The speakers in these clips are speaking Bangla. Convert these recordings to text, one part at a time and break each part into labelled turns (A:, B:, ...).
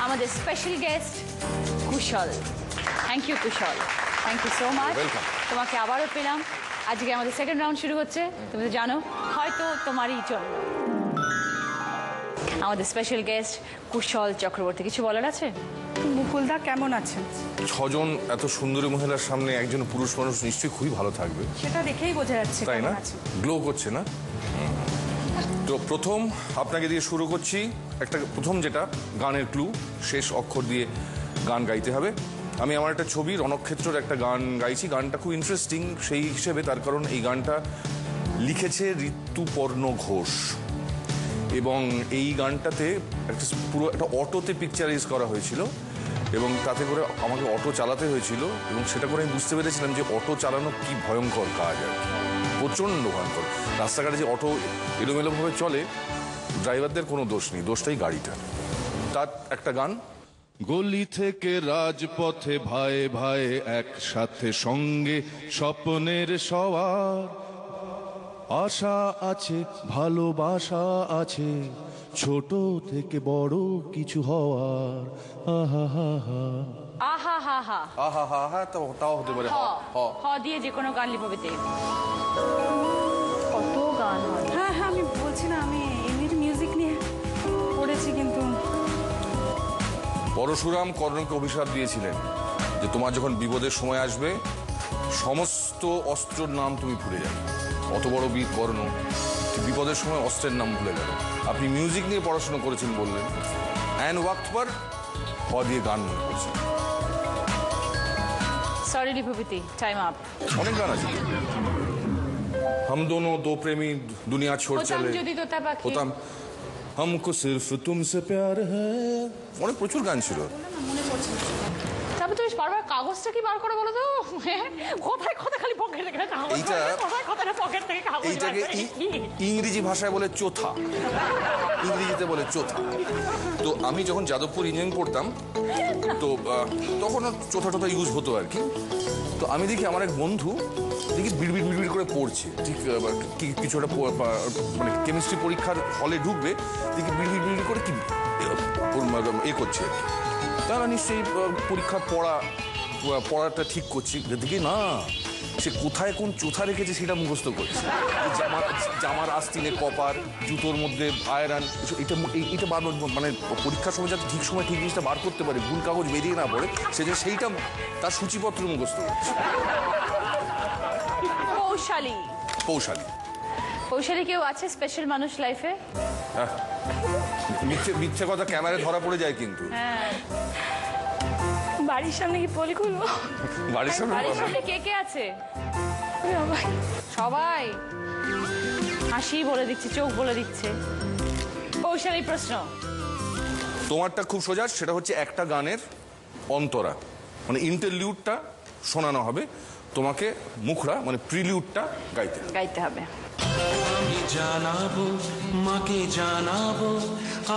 A: আমাদের special guest Kushal. Thank you Kushal, thank you so much. তোমাকে আবারও পেলাম। আজকে আমাদের সেকেন্ড রাউন্ড শুরু হচ্ছে, তুমি তো জানো, হয়তো তোমারই জন্য। আমাদের স্পেশাল গেস্ট কুশল চক্রবর্তী, কিছু বলার আছে?
B: মুকুলদা কেমন আছেন?
C: 6 জন এত সুন্দরী মহিলার সামনে একজন পুরুষ মানুষ নিশ্চয়ই খুবই ভালো থাকবে,
B: সেটা দেখেই বোঝা যাচ্ছে।
C: তাই না? গ্লো করছে না? তো প্রথম আপনাকে দিয়ে শুরু করছি। একটা প্রথম যেটা গানের ক্লু, শেষ অক্ষর দিয়ে গান গাইতে হবে। আমি আমার একটা ছবি রণক্ষেত্রের একটা গান গাইছি। গানটা খুব ইন্টারেস্টিং সেই হিসেবে, তার কারণ এই গানটা লিখেছে ঋতুপর্ণ ঘোষ, এবং এই গানটাতে একটা পুরো একটা অটোতে পিকচারাইজ করা হয়েছিল, এবং তাতে করে আমাকে অটো চালাতে হয়েছিল, এবং সেটা করে আমি বুঝতে পেরেছিলাম যে অটো চালানো কি ভয়ঙ্কর কাজ, আর প্রচণ্ড ভয়ঙ্কর। রাস্তাঘাটে যে অটো এলোমেলোভাবে চলে, ড্রাইভারদের কোনো দোষ নেই, দোষটাই গাড়িটা। তার একটা গান, গলি থেকে রাজপথে ভাই ভাই একসাথে সঙ্গে স্বপ্নের সওয়ার, আশা আছে ভালোবাসা আছে ছোট থেকে বড় কিছু হওয়ার। আহা হা হা
A: আহা হা হা
C: আহা হা হা, তাও হতে পারে।
A: হ দিয়ে যে কোনো গান লিখবে। কত গান হয়।
B: হ্যাঁ হ্যাঁ, আমি বলছি না, আমি এমনিতে মিউজিক নিয়ে পড়েছি, কিন্তু
C: পরশুরাম কর্ণকে অভিশাপ দিয়েছিলেন যে তোমার যখন বিপদের সময় আসবে সমস্ত অস্ত্রের নাম তুমি ভুলে যাবে। অত বড় বীর কর্ণ বিপদের সময় অস্ত্রের নাম ভুলে গেল। আপনি মিউজিক নিয়ে পড়াশোনা করেছেন বললেন, অ্যান্ড ওয়াক্ত পর হ দিয়ে গান মনে করছেন।
A: সরি রিভুবিতি, টাইম আপ।
C: অনেক গান আছে। हम दोनों दो प्रेमी दुनिया छोड़ चले, होताम हमको सिर्फ तुमसे प्यार है, অনেক প্রচুর গান ছিল।
A: তবে তুমি বারবার কাগজটা কি বার করে বলো তো, কোথায় কোথায় খালি পকেটে কাগজ, কোথায় কোথায় পকেট থেকে কাগজ।
C: এইটাকে ইংরেজি ভাষায় বলে চোথা, ইংরেজিতে বলে চোথা। তো আমি যখন যাদবপুর ইঞ্জিনিয়ারিং পড়তাম, তো তখন চোথা টোথা ইউজ হতো আর কি। তো আমি দেখি আমার এক বন্ধু দেখি বিড়বিড় বিড়বিড় করে পড়ছে, ঠিক কিছু একটা মানে কেমিস্ট্রি পরীক্ষার হলে ঢুকবে, দেখি বিড়বিড় বিড়বিড় করে কি এ করছে। তারা নিশ্চয়ই পরীক্ষার পড়াটা ঠিক করছি, দেখি না সে কোথায় কোন চোথা রেখেছে সেটা মুখস্থ করছে। জামার আস্তিনে কপার, জুতোর মধ্যে আয়রন, এটা বার মানে পরীক্ষার সময় যাতে ঠিক সময় ঠিক জিনিসটা বার করতে পারে, ভুল কাগজ বেরিয়ে না পড়ে, সেটা সেইটা তার সূচিপত্র মুখস্থ করছে।
A: পৌশালী
C: পৌশালী
A: পৌশালী কেউ আছে স্পেশাল মানুষ লাইফে?
C: মিথ্যে কথা ক্যামেরায় ধরা পড়ে যায় কিন্তু।
B: বাড়ির সামনে কি পলি খুলবো?
C: বাড়ির সামনে
A: কে কে আছে? সবাই হাসি বলে দিচ্ছে, চোখ বলে দিচ্ছে। পৌশালী প্রশ্ন
C: তোমারটা খুব সোজা, সেটা হচ্ছে একটা গানের অন্তরা মানে ইন্টারলিউডটা শোনানো হবে, তোমাকে মুখরা মানে প্রিলিউডটা গাইতে হবে।
D: আমি জানাবো মাকে জানাবো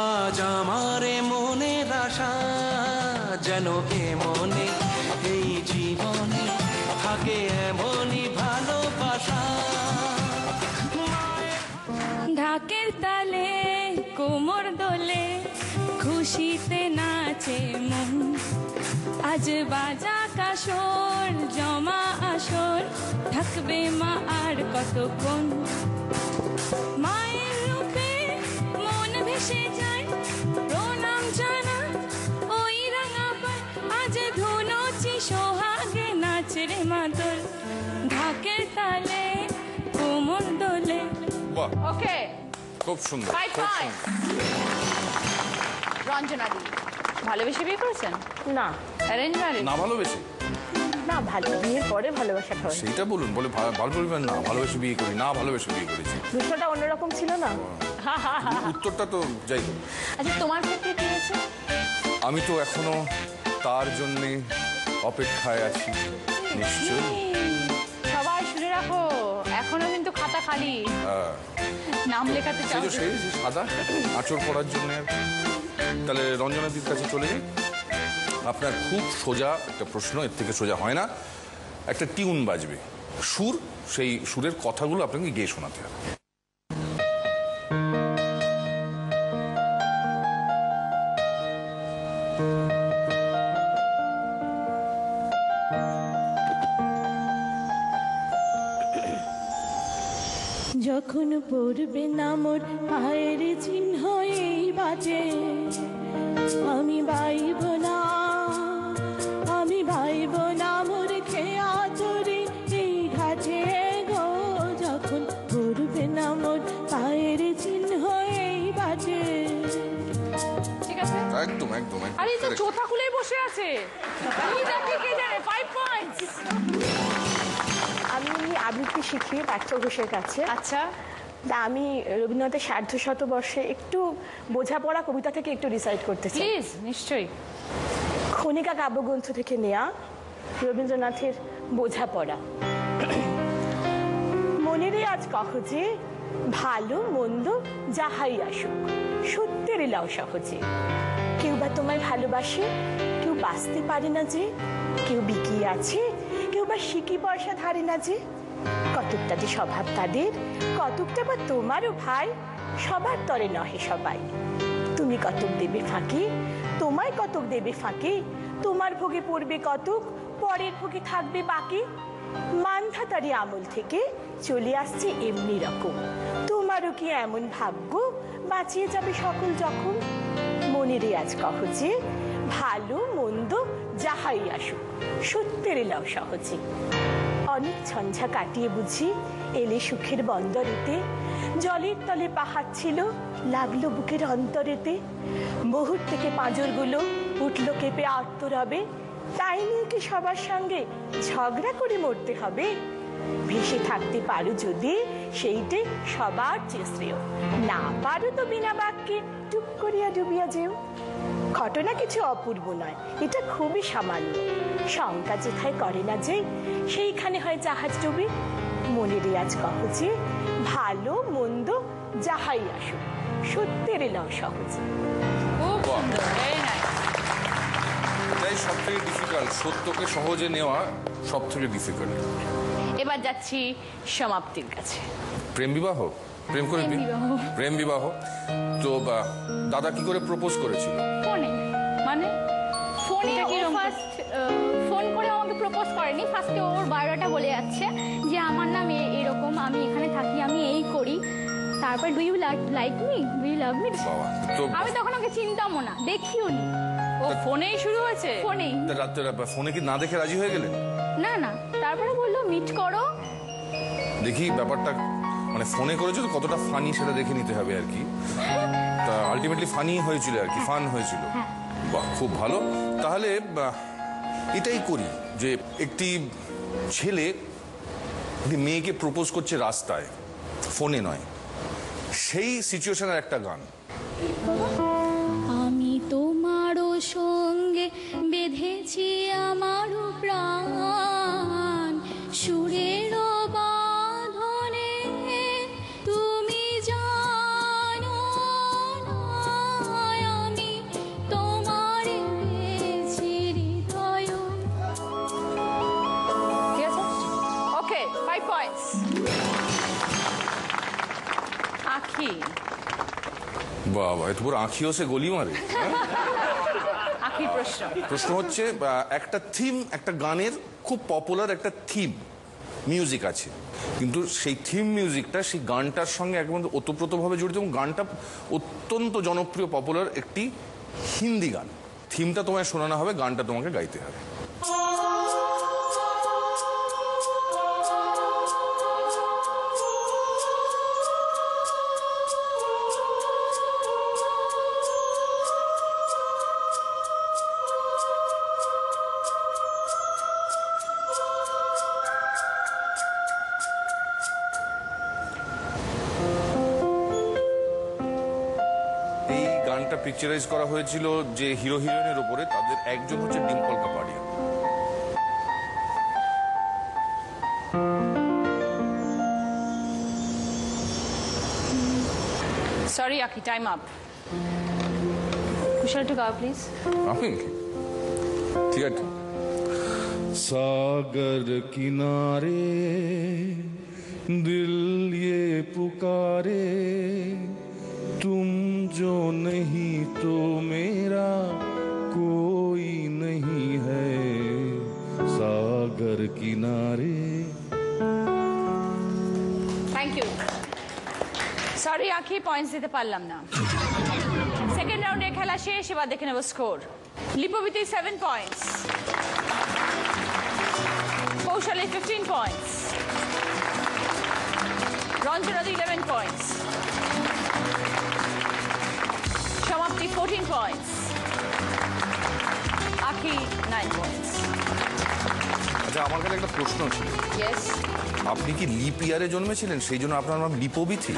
D: আজ আমারে মনের আশা, যেন এমনে এই জীবনে থাকে এমনই ভালোবাসা।
B: ঢাকের তালে কোমর দোলে খুশিতে নাচে মন, আজ বাজা কাসর জমা আসর থাকবে মা আর কতক্ষণ। মায়ের রূপে মন ভেসে যায় প্রণাম জানা ওই রাঙা পায়, আজ ধুনুচি সোহাগে নাচরে মাদল ঢাকের তালে কোমর দোলে।
C: ওকে, খুব সুন্দর।
A: রঞ্জনা দি ভালোবেসে বিয়ে করেছেন? না, অ্যারেঞ্জ ম্যারেজ।
C: না ভালোবেসে
A: না, ভালো বিয়ের পরে ভালোবাসাটা হয়।
C: সেইটা বলুন, বলে ভালো বলবেন না ভালোবেসে বিয়ে করি, না ভালোবেসে বিয়ে করেছি।
A: বিষয়টা অন্যরকম ছিল না?
C: উত্তরটা তো যাই হোক।
A: আচ্ছা, তোমার ক্ষেত্রে কি হয়েছে?
C: আমি তো এখনো তার জন্যে অপেক্ষায় আছি। নিশ্চয়ই
A: সবাই শুনে রাখো, এখনো কিন্তু খাতা খালি, নাম লেখাতে চাও?
C: সেই সাদা আঁচড় পড়ার জন্য। তাহলে রঞ্জনাদির কাছে চলে যাই। আপনার খুব সোজা একটা প্রশ্ন, এর থেকে সোজা হয় না। একটা টিউন বাজবে, সুর, সেই সুরের কথাগুলো আপনাকে গেয়ে শোনাতে হবে।
B: যখন পড়বে না মোর পায়ের চিহ্ন এই বাজে, আমি বাইব না, আমি বাইব না মোর খেয়া চুরি এই ঘাটে গো, যখন পড়বে না মোর পায়ের চিহ্ন এই বাজে।
A: ঠিক আছে,
C: একদম একদম একদম।
A: আরে তো
C: correct.
A: চোথা খুলেই বসে আছে, কি জানে কে জানে, 5 পয়েন্টস।
E: আমি আবৃত্তি শিখি পাঠ্য ঘোষের কাছে।
A: আচ্ছা,
E: তা আমি রবীন্দ্রনাথের সার্ধশতবর্ষে একটু বোঝাপড়া কবিতা থেকে একটু রিসাইট করতে চাই।
A: প্লিজ, নিশ্চয়ই।
E: খনিকা কাব্যগ্রন্থ থেকে নেয়া রবীন্দ্রনাথের বোঝাপড়া। মনেরে আজ কহ যে ভালো মন্দ যাহাই আসুক, সত্যের লাও সহজে। কেউ বা তোমায় ভালোবাসে, কেউ বাঁচতে পারে না যে, কেউ বিকিয়ে আছে, কেউ বা সিকি পয়সা ধারে না যে। কতকটা যে স্বভাব তাদের, কতকটা বা তোমারও ভাই, সবার তরে নহে সবাই। তুমি কতক দেবে ফাঁকি, তোমায় কতক দেবে ফাঁকি, তোমার ভোগে পড়বে কতক, পরের ভোগে থাকবে বাকি। মানধাতারি আমল থেকে চলে আসছে এমনি রকম, তোমারও কি এমন ভাগ্য, বাঁচিয়ে যাবে সকল জখম। মনেরে আজ কহ যে ভালো মন্দ যাহাই আসুক, সত্যের লাও সহজে। অনেক ঝঞ্ঝা কাটিয়ে বুঝি এলে সুখের বন্দরেতে, জলের তলে পাহাড় ছিল লাগলো বুকের অন্তরেতে। মুহূর্ত থেকে পাঁজরগুলো উঠলো কেঁপে আত্মরবে, তাই নিয়ে কি সবার সঙ্গে ঝগড়া করে মরতে হবে। ভেসে থাকতে পারো যদি সেইটে সবার চেয়ে শ্রেয়, না পারো তো বিনা বাক্যে টুক করিয়া ডুবিয়া যেও। ঘটনা কিছু অপূর্ব নয়, এটা খুবই সামান্য। শঙ্কা যেথায় করে না যে সেইখানে হয় জাহাজ ডুবে। মনে রেয়াজ কহ যে ভালো মন্দ যাহাই আসুক, সত্যের লাও সহজে।
A: খুব সুন্দর, very nice।
C: এটাই সব থেকে ডিফিকাল্ট, সত্যকে সহজে নেওয়া সব থেকে ডিফিকাল্ট।
A: এবার যাচ্ছি সমাপ্তির কাছে।
C: প্রেম বিবাহ, প্রেম করে
A: প্রেম বিবাহ।
C: প্রেম বিবাহ। তো দাদা কি করে প্রপোজ করেছিল?
F: ফোনে,
A: মানে
F: ফোনে
A: এটা
F: ও
A: কিরকম?
F: ফার্স্ট ফোন করে আমাকে প্রপোজ করেনি। ফার্স্টে ওর বায়োডাটা বলে যাচ্ছে যে আমার নাম এরকম, আমি এখানে থাকি, আমি এই করি। তারপর do you like me, do you love me.
C: বাবা, তো
F: আমি তখন ওকে চিনতামও না, দেখিও নি,
A: ও ফোনেই শুরু হয়েছে?
F: ফোনেই।
C: রাত্রে ফোনে কি না দেখে রাজি হয়ে গেলেন?
F: না না, তারপরে বললো মিট করো।
C: দেখি ব্যাপারটা, মানে ফোনে করেছো তো কতটা ফানি সেটা দেখে নিতে হবে আর কি। তা আলটিমেটলি ফানি হয়েছিল আর কি, ফান হয়েছিল। বাহ, খুব ভালো। তাহলে এটাই করি যে একটি ছেলে একটি মেয়েকে প্রপোজ করছে রাস্তায়, ফোনে নয়, সেই সিচুয়েশনের একটা গান।
F: আমি তোমারও সঙ্গে বেঁধেছি আমারও প্রাণ, সুরের বাঁধনে তুমি জানো না, আমি তোমার পেয়েছি হৃদয়।
A: ঠিক আছে, ওকে, 5 পয়েন্টস। আখি,
C: বাবা, এত পুরো আঁখিও সে গলি মারে।
A: আখির প্রশ্ন।
C: প্রশ্ন হচ্ছে একটা থিম, একটা গানের খুব পপুলার একটা থিম মিউজিক আছে, কিন্তু সেই থিম মিউজিকটা সেই গানটার সঙ্গে একদম ওতপ্রোতভাবে জড়িত, এবং গানটা অত্যন্ত জনপ্রিয় পপুলার একটি হিন্দি গান। থিমটা তোমায় শোনানো হবে, গানটা তোমাকে গাইতে হবে। এই গানটা পিকচারাইজ করা হয়েছিল যে হিরো হিরোইনের উপরে, তাদের একজন হচ্ছে ডিম্পল কাপাডিয়া।
A: সরি আখি, time up. Kushal to go please.
C: আপনি ঠিক আছে। सागर किनारे दिल ये पुकारे, तुम जो नहीं तो मेरा कोई नहीं है, सागर किनारे।
A: Thank you. আখি পয়েন্টস দিতে পারলাম না। সেকেন্ড রাউন্ডের খেলা শেষ, এবার দেখে নেব স্কোর। লিপবিতি 7 পয়েন্টস, কৌশালী 15 পয়েন্টস, রঞ্জনাদি 11 পয়েন্টস, সমাপ্তি 14 পয়েন্টস, আখি 9 পয়েন্টস।
C: আচ্ছা, আমার কাছে একটা প্রশ্ন ছিল।
A: ইয়েস,
C: আপনি কি লিপ ইয়ারে জন্মেছিলেন, সেই জন্য আপনার নাম লিপবিথি?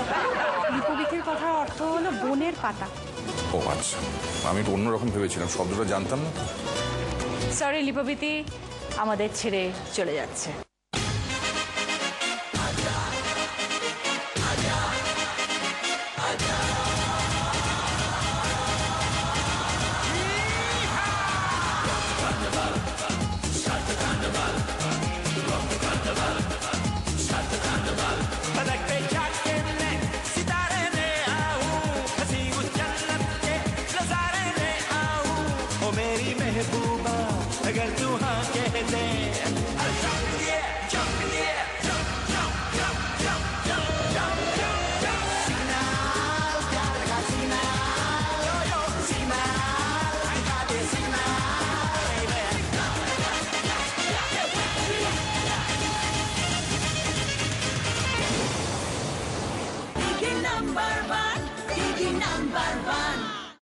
B: লিপবিথির কথার অর্থ হলো বনের পাতা।
C: ও আচ্ছা, আমি একটু অন্যরকম ভেবেছিলাম, শব্দটা জানতাম না।
A: সরি লিপবিতি আমাদের ছেড়ে চলে যাচ্ছে।